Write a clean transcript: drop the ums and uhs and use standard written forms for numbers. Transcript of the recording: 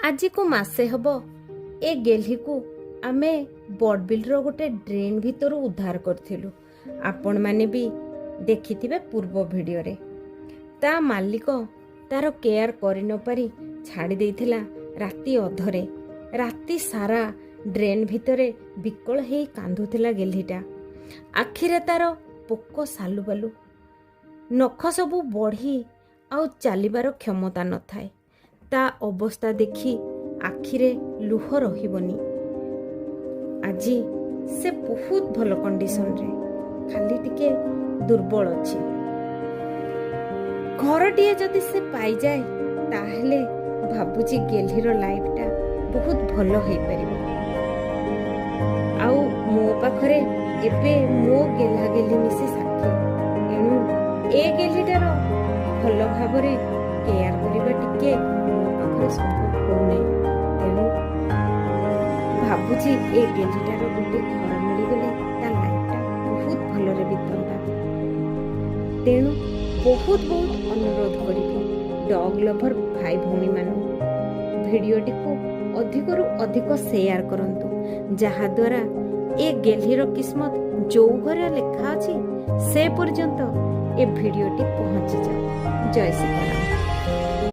आज को मासे हब ए गेल्ही को आमे बड़बिलर गोटे ड्रेन भितर उद्धार करथिलु। आपण माने भी देखिथिबे पूर्व वीडियो रे। ता मालिक तार केयर करि न पारी छाड़ी देइथिला राती अधरे। राती सारा ड्रेन भितरे बिकल हेई कांदुथिला गेल्हीटा। आखिरे तार पोक सालु बालु, नख सबु बढ़ी आउ चालिबार क्षमता न थाए। ता अवस्था देखी आखिरे लुह रहिबनी। आजी से बहुत भल कंडीशन रे, खाली टिके दुर्बल अछि। घरटिए जदि से पाई जाए ताहले भाबुची गेल्हीर लाइफटा बहुत भल होई परिबो। आउ मो पाखरे एबे मो गेल्हा गेल्ही मिसी साथी, एणु ए गेल्हीटार भल भाबरे केयर करिबा टिके मो पाखरे संभव होउनै। तेणु भाबुची ए गेल्हीटार गोटे घर मिलिगले ता लाइफटा बहुत भलरे बितंता। तेणु बहुत बहुत अनुरोध करिबी डॉग लवर भाई भौणी मानू भिडियोटी को अधिकरु अधिक शेयर करंतु, जहा द्वारा ए गेल्हीर किस्मत जो घरे लेखा अछि से पर्यंत ए भिडियोटी पहुंची जाए। जय सीताराम।